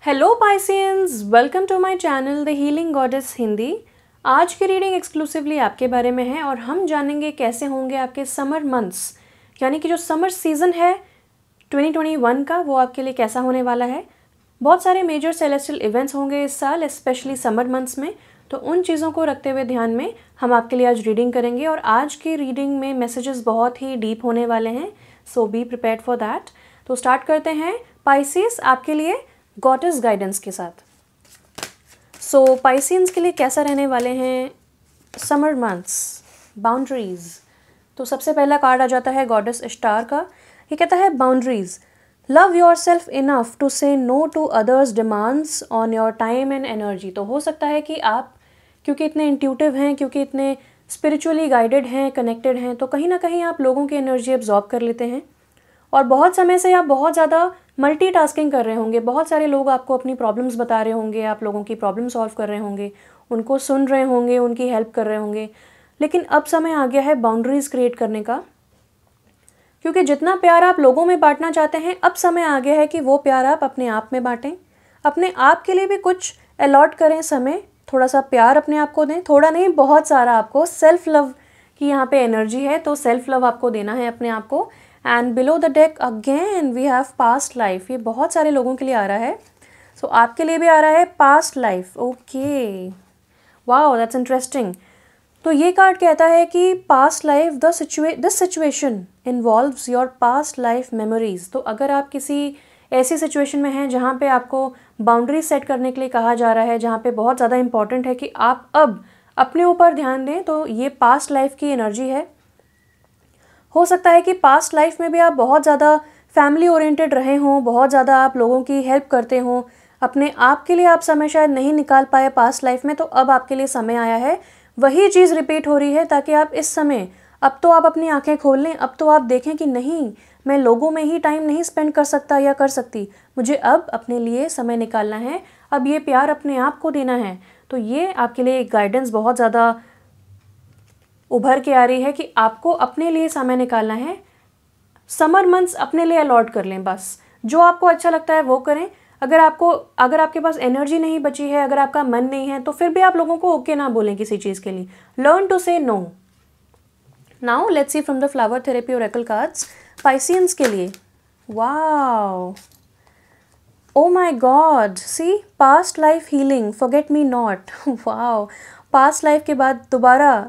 Hello Pisceans, welcome to my channel the healing goddess Hindi. आज की reading exclusively आपके बारे में है और हम जानेंगे कैसे होंगे आपके समर मंथ्स, यानी कि जो समर सीज़न है 2021 का, वो आपके लिए कैसा होने वाला है। बहुत सारे मेजर सेलेस्टियल इवेंट्स होंगे इस साल, स्पेशली समर मंथ्स में। तो उन चीज़ों को रखते हुए ध्यान में हम आपके लिए आज रीडिंग करेंगे और आज की रीडिंग में मैसेजेस बहुत ही डीप होने वाले हैं, सो बी प्रिपेयर्ड फॉर दैट। तो स्टार्ट करते हैं पाइसियस आपके लिए गॉडेस गाइडेंस के साथ। सो पाइसियंस के लिए कैसा रहने वाले हैं समर मंथ्स, बाउंड्रीज। तो सबसे पहला कार्ड आ जाता है गॉडेस इश्तार का। ये कहता है boundaries, love your self enough to say no to others demands on your time and energy. तो हो सकता है कि आप क्योंकि इतने इंट्यूटिव हैं, क्योंकि इतने स्पिरिचुअली गाइडेड हैं, कनेक्टेड हैं, तो कहीं ना कहीं आप लोगों की एनर्जी एब्जॉर्ब कर लेते हैं और बहुत समय से आप बहुत ज़्यादा मल्टीटास्किंग कर रहे होंगे। बहुत सारे लोग आपको अपनी प्रॉब्लम्स बता रहे होंगे, आप लोगों की प्रॉब्लम सॉल्व कर रहे होंगे, उनको सुन रहे होंगे, उनकी हेल्प कर रहे होंगे। लेकिन अब समय आ गया है बाउंड्रीज़ क्रिएट करने का, क्योंकि जितना प्यार आप लोगों में बांटना चाहते हैं, अब समय आ गया है कि वो प्यार आप अपने आप में बांटें। अपने आप के लिए भी कुछ अलॉट करें समय, थोड़ा सा प्यार अपने आप को दें, थोड़ा नहीं बहुत सारा। आपको सेल्फ लव की यहाँ पे एनर्जी है, तो सेल्फ लव आपको देना है अपने आप को। And below the deck again we have past life. ये बहुत सारे लोगों के लिए आ रहा है, सो आपके लिए भी आ रहा है past life. Okay, wow, that's interesting. तो ये कार्ड कहता है कि past life, this situation involves your past life memories. तो अगर आप किसी ऐसी सिचुएशन में हैं जहाँ पे आपको बाउंड्री सेट करने के लिए कहा जा रहा है, जहाँ पे बहुत ज़्यादा इंपॉर्टेंट है कि आप अब अपने ऊपर ध्यान दें, तो ये पास्ट लाइफ की एनर्जी है। हो सकता है कि पास्ट लाइफ में भी आप बहुत ज़्यादा फैमिली ओरिएंटेड रहे हों, बहुत ज़्यादा आप लोगों की हेल्प करते हों, अपने आप के लिए आप समय शायद नहीं निकाल पाए पास्ट लाइफ में, तो अब आपके लिए समय आया है। वही चीज़ रिपीट हो रही है ताकि आप इस समय, अब तो आप अपनी आंखें खोल लें, अब तो आप देखें कि नहीं, मैं लोगों में ही टाइम नहीं स्पेंड कर सकता या कर सकती, मुझे अब अपने लिए समय निकालना है, अब ये प्यार अपने आप को देना है। तो ये आपके लिए एक गाइडेंस बहुत ज़्यादा उभर के आ रही है कि आपको अपने लिए समय निकालना है। समर मंथ्स अपने लिए अलॉट कर लें, बस जो आपको अच्छा लगता है वो करें। अगर आपके पास एनर्जी नहीं बची है, अगर आपका मन नहीं है, तो फिर भी आप लोगों को ओके ना बोलें किसी चीज़ के लिए। Learn to say no. Now let's see from the flower therapy oracle cards Pisceans के लिए। Wow, oh my God, see past life healing, forget me not. Wow, past life के बाद दोबारा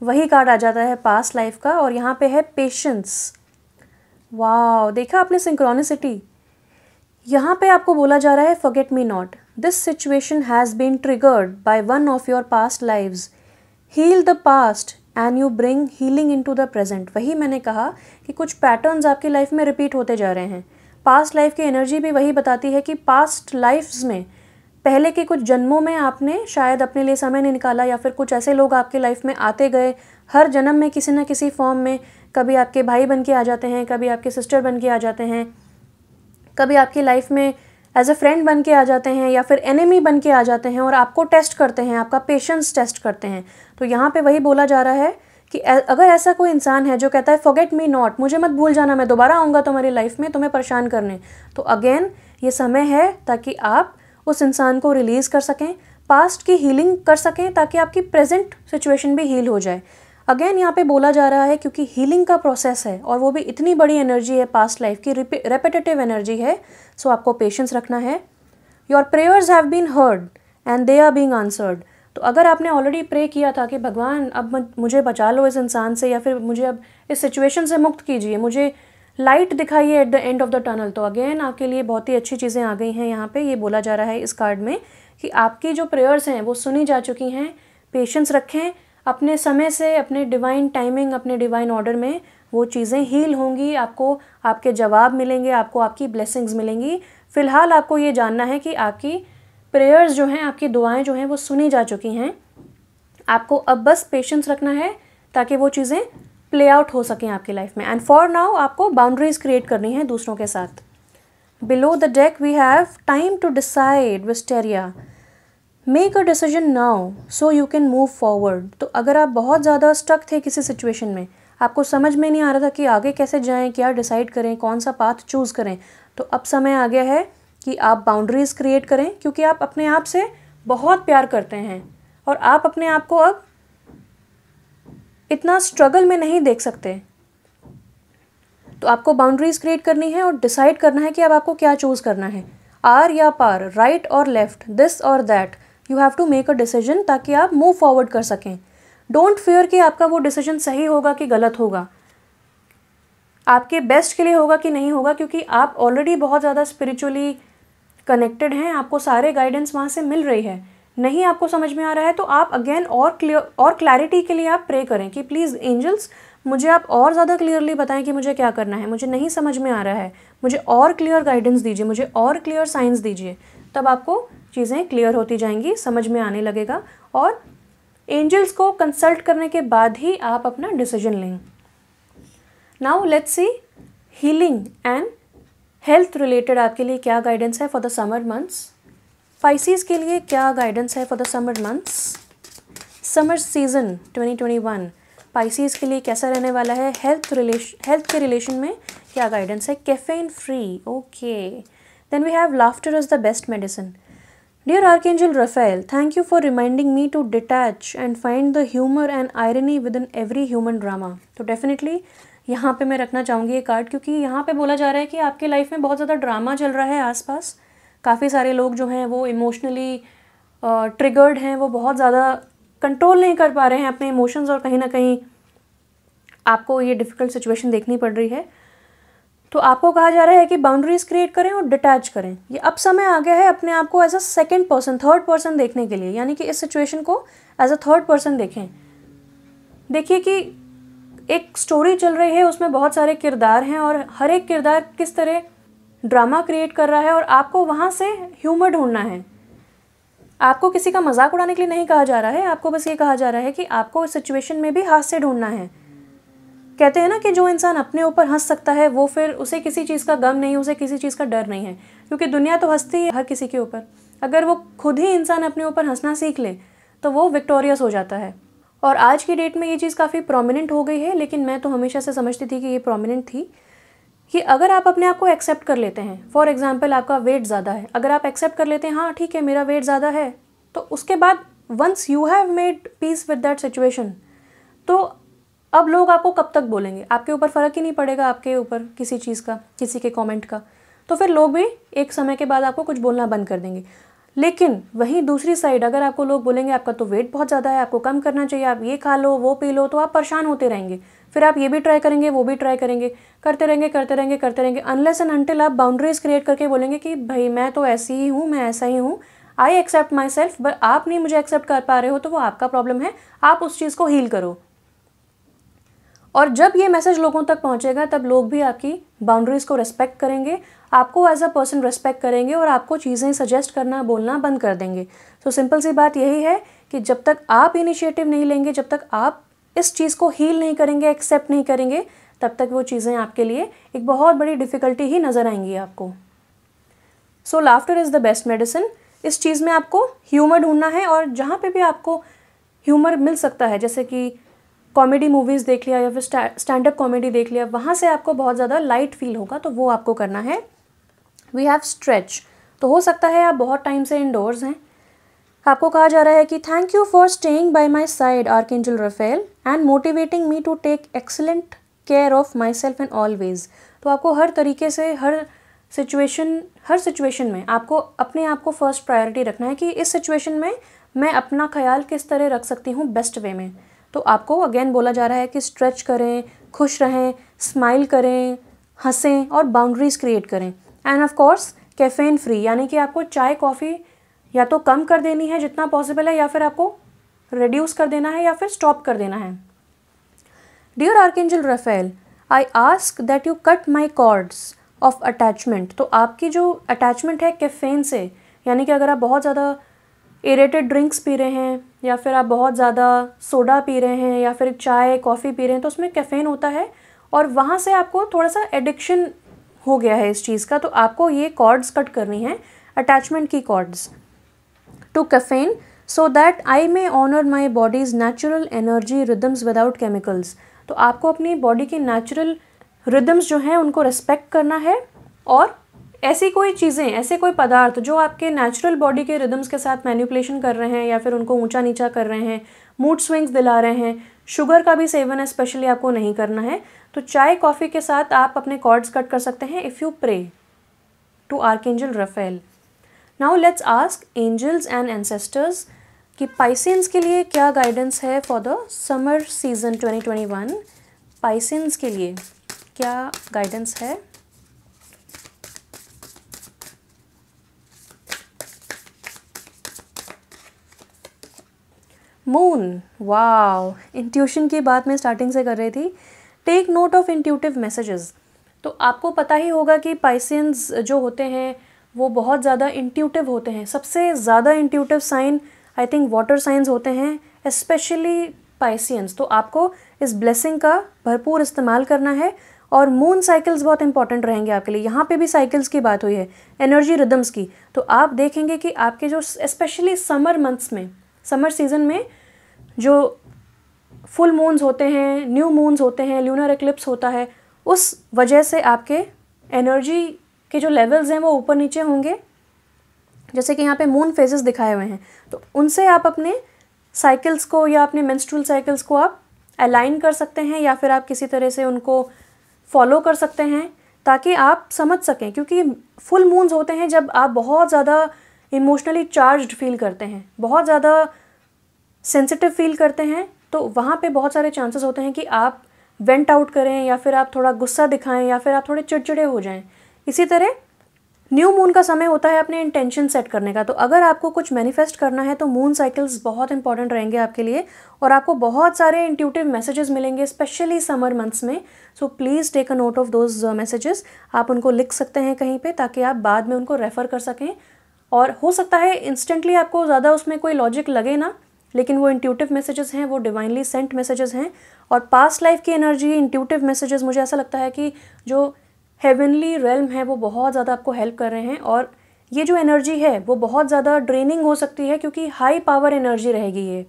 वही कार्ड आ जाता है पास्ट लाइफ का, और यहाँ पे है पेशेंस। वाओ, देखा आपने सिंक्रोनिसिटी। यहाँ पे आपको बोला जा रहा है forget me not, this situation has been triggered by one of your past lives, heal the past and you bring healing into the present. वही मैंने कहा कि कुछ पैटर्न्स आपकी लाइफ में रिपीट होते जा रहे हैं। पास्ट लाइफ की एनर्जी भी वही बताती है कि पास्ट लाइफ्स में, पहले के कुछ जन्मों में आपने शायद अपने लिए समय नहीं निकाला, या फिर कुछ ऐसे लोग आपके लाइफ में आते गए हर जन्म में किसी न किसी फॉर्म में। कभी आपके भाई बन के आ जाते हैं, कभी आपके सिस्टर बन के आ जाते हैं, कभी आपकी लाइफ में एज अ फ्रेंड बन के आ जाते हैं, या फिर एनिमी बन के आ जाते हैं और आपको टेस्ट करते हैं, आपका पेशेंस टेस्ट करते हैं। तो यहाँ पे वही बोला जा रहा है कि अगर ऐसा कोई इंसान है जो कहता है फॉरगेट मी नॉट, मुझे मत भूल जाना, मैं दोबारा आऊँगा तुम्हारी लाइफ में तुम्हें परेशान करने, तो अगेन ये समय है ताकि आप उस इंसान को रिलीज़ कर सकें, पास्ट की हीलिंग कर सकें, ताकि आपकी प्रेजेंट सिचुएशन भी हील हो जाए। अगेन यहाँ पे बोला जा रहा है क्योंकि हीलिंग का प्रोसेस है और वो भी इतनी बड़ी एनर्जी है, पास्ट लाइफ की रेपिटेटिव एनर्जी है, सो आपको पेशेंस रखना है। Your prayers have been heard and they are being answered. तो अगर आपने ऑलरेडी प्रे किया था कि भगवान अब मुझे बचा लो इस इंसान से, या फिर मुझे अब इस सिचुएशन से मुक्त कीजिए, मुझे लाइट दिखाइए at the end of the tunnel, तो अगेन आपके लिए बहुत ही अच्छी चीज़ें आ गई हैं। यहाँ पे ये बोला जा रहा है इस कार्ड में कि आपकी जो प्रेयर्स हैं वो सुनी जा चुकी हैं। पेशेंस रखें, अपने समय से, अपने डिवाइन टाइमिंग, अपने डिवाइन ऑर्डर में वो चीज़ें हील होंगी, आपको आपके जवाब मिलेंगे, आपको आपकी ब्लेसिंग्स मिलेंगी। फ़िलहाल आपको ये जानना है कि आपकी प्रेयर्स जो हैं, आपकी दुआएं जो हैं वो सुनी जा चुकी हैं। आपको अब बस पेशेंस रखना है ताकि वो चीज़ें प्ले आउट हो सकें आपकी लाइफ में। एंड फॉर नाउ आपको बाउंड्रीज क्रिएट करनी है दूसरों के साथ। Below the deck we have time to decide wisteria, make a decision now so you can move forward. तो अगर आप बहुत ज़्यादा स्टक थे किसी सिचुएशन में, आपको समझ में नहीं आ रहा था कि आगे कैसे जाएं, क्या डिसाइड करें, कौन सा पाथ चूज़ करें, तो अब समय आ गया है कि आप बाउंड्रीज़ क्रिएट करें, क्योंकि आप अपने आप से बहुत प्यार करते हैं और आप अपने आप को अब इतना स्ट्रगल में नहीं देख सकते। तो आपको बाउंड्रीज़ क्रिएट करनी है और डिसाइड करना है कि अब आपको क्या चूज़ करना है, आर या पार, राइट और लेफ्ट, दिस और that. You have to make a decision ताकि आप मूव फॉरवर्ड कर सकें। डोंट फियर कि आपका वो डिसीजन सही होगा कि गलत होगा, आपके बेस्ट के लिए होगा कि नहीं होगा, क्योंकि आप ऑलरेडी बहुत ज़्यादा स्पिरिचुअली कनेक्टेड हैं, आपको सारे गाइडेंस वहाँ से मिल रही है। नहीं आपको समझ में आ रहा है तो आप अगेन और क्लैरिटी के लिए आप प्रे करें कि प्लीज़ एंजल्स मुझे आप और ज़्यादा क्लियरली बताएं कि मुझे क्या करना है, मुझे नहीं समझ में आ रहा है, मुझे और क्लियर गाइडेंस दीजिए, मुझे और क्लियर साइंस दीजिए। तब आपको चीज़ें क्लियर होती जाएंगी, समझ में आने लगेगा और एंजल्स को कंसल्ट करने के बाद ही आप अपना डिसीजन लें। Now let's C healing and health related आपके लिए क्या गाइडेंस है for the summer months. Pisces के लिए क्या गाइडेंस है for the summer months, summer season 2021 Pisces के लिए कैसा रहने वाला है। हेल्थ के रिलेशन में क्या गाइडेंस है, caffeine free, okay. Then we have laughter is the best medicine. Dear archangel Raphael, thank you for reminding me to detach and find the humour and irony within every human drama. तो definitely यहाँ पे मैं रखना चाहूँगी ये card, क्योंकि यहाँ पे बोला जा रहा है कि आपके लाइफ में बहुत ज़्यादा ड्रामा चल रहा है आसपास। काफ़ी सारे लोग जो हैं वो इमोशनली ट्रिगर्ड हैं, वो बहुत ज़्यादा कंट्रोल नहीं कर पा रहे हैं अपने इमोशंस और कहीं ना कहीं आपको ये डिफ़िकल्ट सिचुएशन देखनी पड़ रही है। तो आपको कहा जा रहा है कि बाउंड्रीज़ क्रिएट करें और डिटैच करें। ये अब समय आ गया है अपने आप को as a second person, third person देखने के लिए, यानी कि इस सिचुएशन को एज अ थर्ड पर्सन देखें। देखिए कि एक स्टोरी चल रही है, उसमें बहुत सारे किरदार हैं और हर एक किरदार किस तरह ड्रामा क्रिएट कर रहा है और आपको वहाँ से ह्यूमर ढूंढना है। आपको किसी का मजाक उड़ाने के लिए नहीं कहा जा रहा है, आपको बस ये कहा जा रहा है कि आपको इस सिचुएशन में भी हास्य ढूंढना है। कहते हैं ना कि जो इंसान अपने ऊपर हंस सकता है वो फिर उसे किसी चीज़ का गम नहीं, उसे किसी चीज़ का डर नहीं है, क्योंकि दुनिया तो हंसती है हर किसी के ऊपर। अगर वो खुद ही इंसान अपने ऊपर हंसना सीख ले तो वो विक्टोरियस हो जाता है। और आज की डेट में ये चीज़ काफ़ी प्रोमिनेंट हो गई है, लेकिन मैं तो हमेशा से समझती थी कि ये प्रोमिनेंट थी कि अगर आप अपने आप को एक्सेप्ट कर लेते हैं, फॉर एग्जाम्पल आपका वेट ज़्यादा है, अगर आप एक्सेप्ट कर लेते हैं हाँ ठीक है मेरा वेट ज़्यादा है, तो उसके बाद once you have made peace with that situation, तो अब लोग आपको कब तक बोलेंगे, आपके ऊपर फ़र्क ही नहीं पड़ेगा आपके ऊपर किसी चीज़ का, किसी के कमेंट का, तो फिर लोग भी एक समय के बाद आपको कुछ बोलना बंद कर देंगे। लेकिन वहीं दूसरी साइड अगर आपको लोग बोलेंगे आपका तो वेट बहुत ज़्यादा है, आपको कम करना चाहिए, आप ये खा लो वो पी लो, तो आप परेशान होते रहेंगे। फिर आप ये भी ट्राई करेंगे वो भी ट्राई करेंगे, करते रहेंगे अनलेस एंड अनटिल आप बाउंड्रीज क्रिएट करके बोलेंगे कि भाई मैं तो ऐसी ही हूँ, मैं ऐसा ही हूँ, I accept myself. But आप नहीं मुझे एक्सेप्ट कर पा रहे हो तो वो आपका प्रॉब्लम है, आप उस चीज़ को हील करो। और जब ये मैसेज लोगों तक पहुंचेगा तब लोग भी आपकी बाउंड्रीज़ को रिस्पेक्ट करेंगे, आपको एज अ पर्सन रिस्पेक्ट करेंगे और आपको चीज़ें सजेस्ट करना बोलना बंद कर देंगे। तो सिंपल सी बात यही है कि जब तक आप इनिशिएटिव नहीं लेंगे, जब तक आप इस चीज़ को हील नहीं करेंगे, एक्सेप्ट नहीं करेंगे, तब तक वो चीज़ें आपके लिए एक बहुत बड़ी डिफ़िकल्टी ही नज़र आएंगी आपको। So laughter is the best medicine. इस चीज़ में आपको ह्यूमर ढूंढना है और जहाँ पे भी आपको ह्यूमर मिल सकता है, जैसे कि कॉमेडी मूवीज़ देख लिया या फिर स्टैंड अप कॉमेडी देख लिया, वहाँ से आपको बहुत ज़्यादा लाइट फील होगा तो वो आपको करना है। We have stretch. तो हो सकता है आप बहुत टाइम से इंडोर्स हैं, आपको कहा जा रहा है कि thank you for staying by my side archangel Raphael and motivating me to take excellent care of myself in all ways. तो आपको हर तरीके से हर सिचुएशन में आपको अपने आप को फर्स्ट प्रायोरिटी रखना है कि इस सिचुएशन में मैं अपना ख्याल किस तरह रख सकती हूँ बेस्ट वे में। तो आपको अगेन बोला जा रहा है कि स्ट्रेच करें, खुश रहें, स्माइल करें, हंसें और बाउंड्रीज़ क्रिएट करें। End of course caffeine free, यानी कि आपको चाय कॉफ़ी या तो कम कर देनी है जितना पॉसिबल है, या फिर आपको रिड्यूस कर देना है, या फिर स्टॉप कर देना है। Dear archangel Raphael, I ask that you cut my cords of attachment. तो आपकी जो अटैचमेंट है कैफ़ीन से, यानी कि अगर आप बहुत ज़्यादा एरेटेड ड्रिंक्स पी रहे हैं या फिर आप बहुत ज़्यादा सोडा पी रहे हैं या फिर चाय कॉफ़ी पी रहे हैं, तो उसमें कैफ़ीन होता है और वहाँ से आपको थोड़ा सा एडिक्शन हो गया है इस चीज़ का। तो आपको ये कॉर्ड्स कट करनी है, अटैचमेंट की cords to caffeine, so that I may honour my body's natural energy rhythms without chemicals. तो आपको अपनी बॉडी की नेचुरल रिदम्स जो हैं उनको रिस्पेक्ट करना है और ऐसी कोई चीज़ें, ऐसे कोई पदार्थ जो आपके नेचुरल बॉडी के रिदम्स के साथ मैनिपुलेशन कर रहे हैं या फिर उनको ऊंचा नीचा कर रहे हैं, मूड स्विंग्स दिला रहे हैं, शुगर का भी सेवन स्पेशली आपको नहीं करना है। तो चाय कॉफ़ी के साथ आप अपने कॉर्ड्स कट कर सकते हैं if you pray to archangel Raphael. Now let's ask angels and ancestors कि पाइसेंस के लिए क्या गाइडेंस है for the summer season 2021। Pisceans के लिए क्या गाइडेंस है? मून, वाओ, इंट्यूशन की बात मैं स्टार्टिंग से कर रही थी। Take note of intuitive messages. तो आपको पता ही होगा कि पाइसेंस जो होते हैं वो बहुत ज़्यादा इंट्यूटिव होते हैं। सबसे ज़्यादा intuitive sign I think water signs होते हैं, स्पेशली पाइसियंस। तो आपको इस ब्लेसिंग का भरपूर इस्तेमाल करना है और मून साइकिल्स बहुत इंपॉर्टेंट रहेंगे आपके लिए। यहाँ पे भी साइकिल्स की बात हुई है, एनर्जी रिदम्स की। तो आप देखेंगे कि आपके जो स्पेशली समर मंथ्स में, समर सीज़न में जो फुल मून्स होते हैं, न्यू मून्स होते हैं, ल्यूनर एक्लिप्स होता है, उस वजह से आपके एनर्जी के जो लेवल्स हैं वो ऊपर नीचे होंगे। जैसे कि यहाँ पे मून फेजेस दिखाए हुए हैं, तो उनसे आप अपने साइकिल्स को या अपने मेंस्ट्रुअल साइकिल्स को आप अलाइन कर सकते हैं या फिर आप किसी तरह से उनको फॉलो कर सकते हैं ताकि आप समझ सकें। क्योंकि फुल मून्स होते हैं जब आप बहुत ज़्यादा इमोशनली चार्ज्ड फील करते हैं, बहुत ज़्यादा सेंसिटिव फील करते हैं, तो वहाँ पे बहुत सारे चांसेस होते हैं कि आप वेंट आउट करें या फिर आप थोड़ा गुस्सा दिखाएं या फिर आप थोड़े चिड़चिड़े हो जाएं। इसी तरह न्यू मून का समय होता है अपने इंटेंशन सेट करने का। तो अगर आपको कुछ मैनिफेस्ट करना है तो मून साइकिल्स बहुत इंपॉर्टेंट रहेंगे आपके लिए और आपको बहुत सारे इंट्यूटिव मैसेजेस मिलेंगे स्पेशली समर मंथ्स में। So please take a note of those messages. आप उनको लिख सकते हैं कहीं पे ताकि आप बाद में उनको रेफ़र कर सकें। और हो सकता है इंस्टेंटली आपको ज़्यादा उसमें कोई लॉजिक लगे ना, लेकिन वो इंट्यूटिव मैसेजेस हैं, वो डिवाइनली सेंट मैसेजेस हैं। और पास्ट लाइफ की एनर्जी, इंट्यूटिव मैसेजेस, मुझे ऐसा लगता है कि जो हेवनली रेल्म है वो बहुत ज़्यादा आपको हेल्प कर रहे हैं। और ये जो एनर्जी है वो बहुत ज़्यादा ड्रेनिंग हो सकती है क्योंकि हाई पावर एनर्जी रहेगी ये।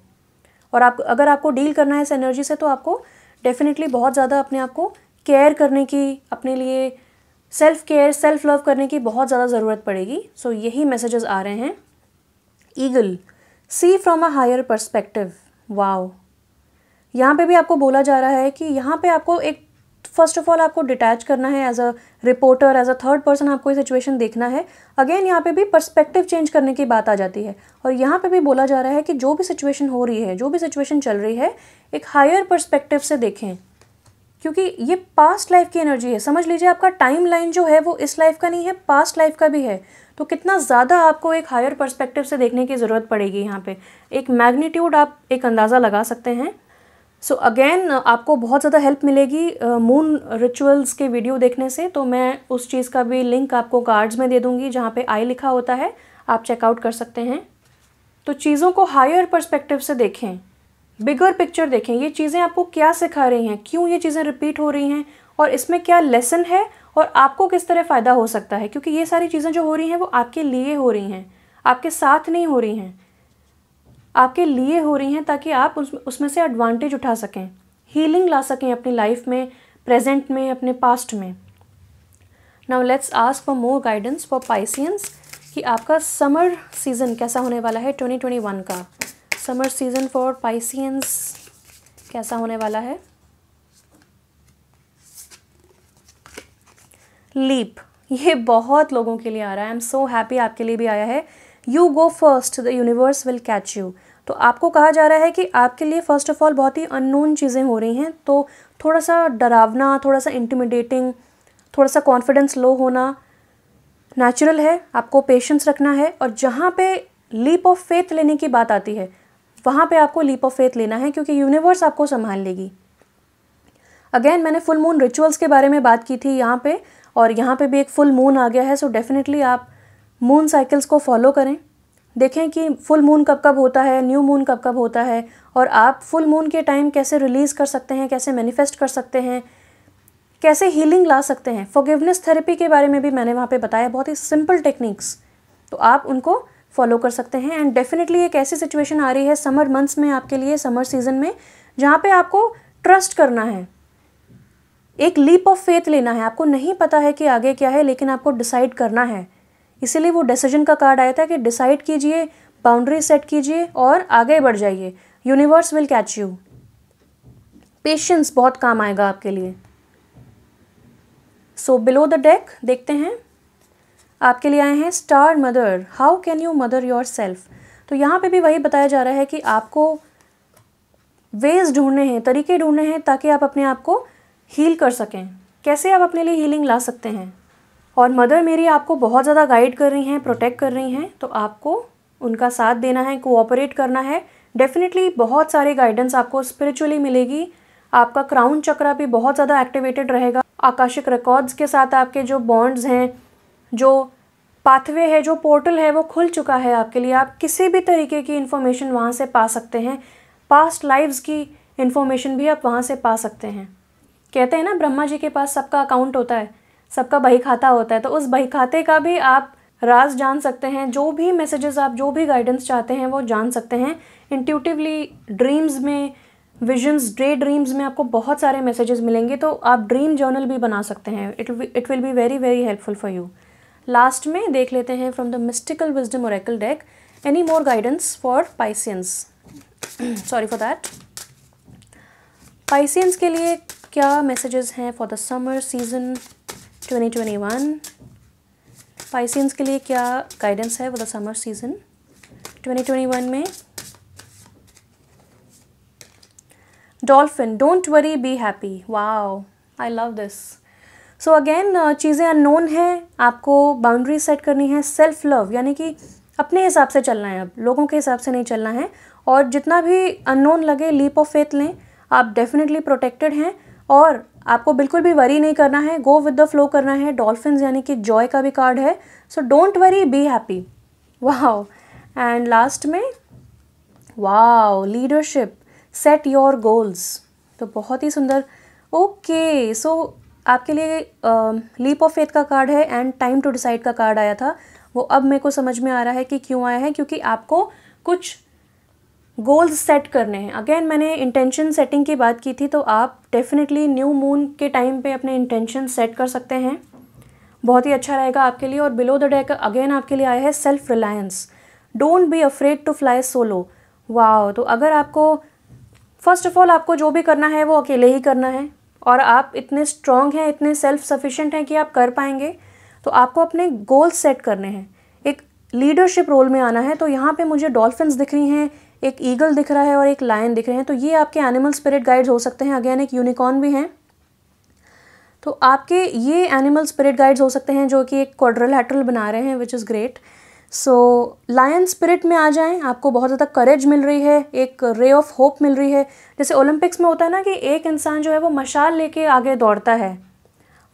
और आप अगर आपको डील करना है इस एनर्जी से तो आपको डेफिनेटली बहुत ज़्यादा अपने आप को केयर करने की, अपने लिए सेल्फ केयर, सेल्फ लव करने की बहुत ज़्यादा ज़रूरत पड़ेगी। सो यही मैसेजेस आ रहे हैं। Eagle, see from a higher perspective. Wow, यहाँ पे भी आपको बोला जा रहा है कि यहाँ पे आपको एक फर्स्ट ऑफ ऑल आपको डिटैच करना है as a reporter, as a third person आपको ये सिचुएशन देखना है। अगेन यहाँ पे भी पर्सपेक्टिव चेंज करने की बात आ जाती है। और यहाँ पे भी बोला जा रहा है कि जो भी सिचुएशन हो रही है, जो भी सिचुएशन चल रही है, एक हायर पर्सपेक्टिव से देखें क्योंकि ये पास्ट लाइफ की एनर्जी है। समझ लीजिए आपका टाइम लाइन जो है वो इस लाइफ का नहीं है, पास्ट लाइफ का भी है। तो कितना ज़्यादा आपको एक हायर पर्सपेक्टिव से देखने की ज़रूरत पड़ेगी। यहाँ पे एक मैग्नीट्यूड आप एक अंदाज़ा लगा सकते हैं। सो अगेन आपको बहुत ज़्यादा हेल्प मिलेगी मून रिचुअल्स के वीडियो देखने से। तो मैं उस चीज़ का भी लिंक आपको कार्ड्स में दे दूँगी जहाँ पे आई लिखा होता है, आप चेकआउट कर सकते हैं। तो चीज़ों को हायर पर्सपेक्टिव से देखें, बिगर पिक्चर देखें। ये चीज़ें आपको क्या सिखा रही हैं, क्यों ये चीज़ें रिपीट हो रही हैं और इसमें क्या लेसन है और आपको किस तरह फ़ायदा हो सकता है। क्योंकि ये सारी चीज़ें जो हो रही हैं वो आपके लिए हो रही हैं, आपके साथ नहीं हो रही हैं, आपके लिए हो रही हैं ताकि आप उसमें से एडवांटेज उठा सकें, हीलिंग ला सकें अपनी लाइफ में, प्रेजेंट में, अपने पास्ट में। Now let's ask for more guidance for Pisceans कि आपका समर सीज़न कैसा होने वाला है 2021 का। समर सीज़न फॉर पाइसियंस कैसा होने वाला है। लीप, ये बहुत लोगों के लिए आ रहा है। आई एम सो हैप्पी आपके लिए भी आया है। You go first, the universe will catch you. तो आपको कहा जा रहा है कि आपके लिए फ़र्स्ट ऑफ ऑल बहुत ही अननोन चीज़ें हो रही हैं, तो थोड़ा सा डरावना, थोड़ा सा इंटिमिडेटिंग, थोड़ा सा कॉन्फिडेंस लो होना नेचुरल है। आपको पेशेंस रखना है और जहाँ पे लीप ऑफ फेथ लेने की बात आती है वहाँ पे आपको लीप ऑफ फेथ लेना है क्योंकि यूनिवर्स आपको संभाल लेगी। अगेन मैंने फुल मून रिचुअल्स के बारे में बात की थी यहाँ पे, और यहाँ पे भी एक फुल मून आ गया है। सो डेफिनेटली आप मून साइकिल्स को फॉलो करें, देखें कि फुल मून कब कब होता है, न्यू मून कब कब होता है, और आप फुल मून के टाइम कैसे रिलीज़ कर सकते हैं, कैसे मैनिफेस्ट कर सकते हैं, कैसे हीलिंग ला सकते हैं। फॉरगिवनेस थेरेपी के बारे में भी मैंने वहाँ पे बताया, बहुत ही सिंपल टेक्निक्स, तो आप उनको फॉलो कर सकते हैं। एंड डेफिनेटली एक ऐसी सिचुएशन आ रही है समर मंथ्स में आपके लिए, समर सीज़न में, जहाँ पे आपको ट्रस्ट करना है। एक लीप ऑफ फेथ लेना है। आपको नहीं पता है कि आगे क्या है, लेकिन आपको डिसाइड करना है। इसीलिए वो डिसीजन का कार्ड आया था कि डिसाइड कीजिए, बाउंड्री सेट कीजिए और आगे बढ़ जाइए। Universe will catch you. Patience बहुत काम आएगा आपके लिए। सो बिलो द डेक देखते हैं, आपके लिए आए हैं star mother, how can you mother your self. तो यहाँ पे भी वही बताया जा रहा है कि आपको वेज ढूंढने हैं, तरीके ढूंढने हैं ताकि आप अपने आप को हील कर सकें। कैसे आप अपने लिए हीलिंग ला सकते हैं। और मदर मेरी आपको बहुत ज़्यादा गाइड कर रही हैं, प्रोटेक्ट कर रही हैं, तो आपको उनका साथ देना है, कोऑपरेट करना है। डेफिनेटली बहुत सारी गाइडेंस आपको स्पिरिचुअली मिलेगी। आपका क्राउन चक्रा भी बहुत ज़्यादा एक्टिवेटेड रहेगा। आकाशिक रिकॉर्ड्स के साथ आपके जो बॉन्ड्स हैं, जो पाथवे है, जो पोर्टल है, वो खुल चुका है आपके लिए। आप किसी भी तरीके की इन्फॉर्मेशन वहाँ से पा सकते हैं। पास्ट लाइव्स की इन्फॉर्मेशन भी आप वहाँ से पा सकते हैं। कहते हैं ना, ब्रह्मा जी के पास सबका अकाउंट होता है, सबका बही खाता होता है, तो उस बही खाते का भी आप राज जान सकते हैं। जो भी मैसेजेस आप, जो भी गाइडेंस चाहते हैं वो जान सकते हैं इंट्यूटिवली। ड्रीम्स में, विजन्स, डे ड्रीम्स में आपको बहुत सारे मैसेजेस मिलेंगे, तो आप ड्रीम जर्नल भी बना सकते हैं। It will be very very helpful for you. Last में देख लेते हैं from the mystical wisdom Oracle deck, any more guidance for Pisceans. Sorry for that. Pisceans के लिए क्या मैसेजेस हैं for the summer season 2021। Pisceans के लिए क्या गाइडेंस है फॉर द समर सीजन 2021 में। Dolphin, don't worry be happy. Wow, I love this. So again चीज़ें अननोन हैं, आपको बाउंड्री सेट करनी है। सेल्फ लव यानी कि अपने हिसाब से चलना है, अब लोगों के हिसाब से नहीं चलना है। और जितना भी अननोन लगे, लीप ऑफ फेथ लें। आप डेफिनेटली प्रोटेक्टेड हैं और आपको बिल्कुल भी वरी नहीं करना है, गो विद द फ्लो करना है। डॉल्फिन्स यानी कि जॉय का भी कार्ड है। So don't worry be happy. Wow. And last में wow, leadership, set your goals. तो बहुत ही सुंदर। ओके, सो आपके लिए लीप ऑफ फेथ का कार्ड है एंड टाइम टू डिसाइड का कार्ड आया था। वो अब मेरे को समझ में आ रहा है कि क्यों आया है, क्योंकि आपको कुछ गोल्स सेट करने हैं। अगेन मैंने इंटेंशन सेटिंग की बात की थी, तो आप डेफिनेटली न्यू मून के टाइम पे अपने इंटेंशन सेट कर सकते हैं। बहुत ही अच्छा रहेगा आपके लिए। और बिलो द डेक अगेन आपके लिए आया है self reliance, don't be afraid to fly solo. Wow, तो अगर आपको फर्स्ट ऑफ ऑल आपको जो भी करना है वो अकेले ही करना है, और आप इतने स्ट्रॉन्ग हैं, इतने सेल्फ सफिशिएंट हैं कि आप कर पाएंगे। तो आपको अपने गोल्स सेट करने हैं, एक लीडरशिप रोल में आना है। तो यहाँ पे मुझे डॉल्फिन्स दिख रही हैं, एक ईगल दिख रहा है और एक लायन दिख रहे हैं। तो ये आपके एनिमल स्पिरिट गाइड्स हो सकते हैं। अगेन एक यूनिकॉर्न भी हैं। तो आपके ये एनिमल स्पिरिट गाइड्स हो सकते हैं जो कि एक क्वाड्रिलैटरल बना रहे हैं, which is great. So lion spirit में आ जाएं, आपको बहुत ज़्यादा करेज मिल रही है, एक रे ऑफ होप मिल रही है। जैसे ओलंपिक्स में होता है ना कि एक इंसान जो है वो मशाल लेके आगे दौड़ता है,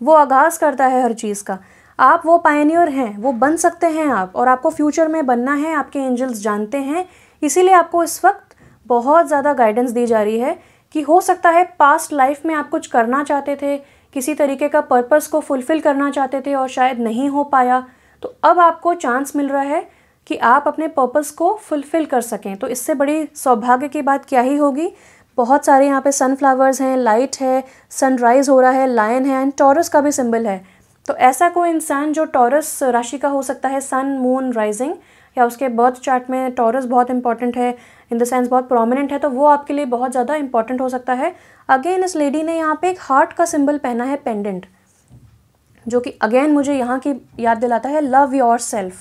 वो आगाज़ करता है हर चीज़ का। आप वो पायनियर हैं, वो बन सकते हैं आप, और आपको फ्यूचर में बनना है। आपके एंजल्स जानते हैं, इसीलिए आपको इस वक्त बहुत ज़्यादा गाइडेंस दी जा रही है कि हो सकता है पास्ट लाइफ में आप कुछ करना चाहते थे, किसी तरीके का पर्पस को फुलफ़िल करना चाहते थे और शायद नहीं हो पाया। तो अब आपको चांस मिल रहा है कि आप अपने पर्पस को फुलफ़िल कर सकें। तो इससे बड़ी सौभाग्य की बात क्या ही होगी। बहुत सारे यहाँ पे सनफ्लावर्स हैं, लाइट है, सनराइज़ हो रहा है, लायन है एंड टॉरस का भी सिंबल है। तो ऐसा कोई इंसान जो टॉरस राशि का हो सकता है, सन, मून, राइजिंग, या उसके बर्थ चार्ट में टॉरस बहुत इंपॉर्टेंट है, इन द सेंस बहुत प्रोमिनेंट है, तो वो आपके लिए बहुत ज़्यादा इंपॉर्टेंट हो सकता है। अगेन इस लेडी ने यहाँ पे एक हार्ट का सिंबल पहना है, पेंडेंट, जो कि अगेन मुझे यहाँ की याद दिलाता है लव योर सेल्फ।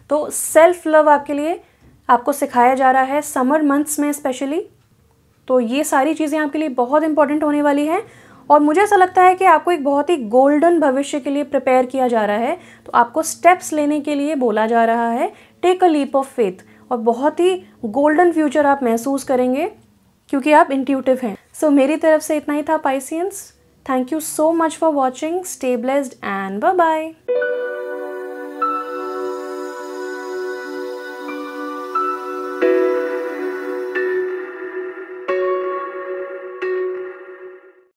तो सेल्फ लव आपके लिए आपको सिखाया जा रहा है समर मंथ्स में स्पेशली। तो ये सारी चीज़ें आपके लिए बहुत इंपॉर्टेंट होने वाली हैं और मुझे ऐसा लगता है कि आपको एक बहुत ही गोल्डन भविष्य के लिए प्रिपेयर किया जा रहा है। तो आपको स्टेप्स लेने के लिए बोला जा रहा है, take a leap of faith, और बहुत ही गोल्डन फ्यूचर आप महसूस करेंगे क्योंकि आप इंट्यूटिव हैं। सो मेरी तरफ से इतना ही था Pisceans. Thank you so much for watching. Stay blessed and bye bye.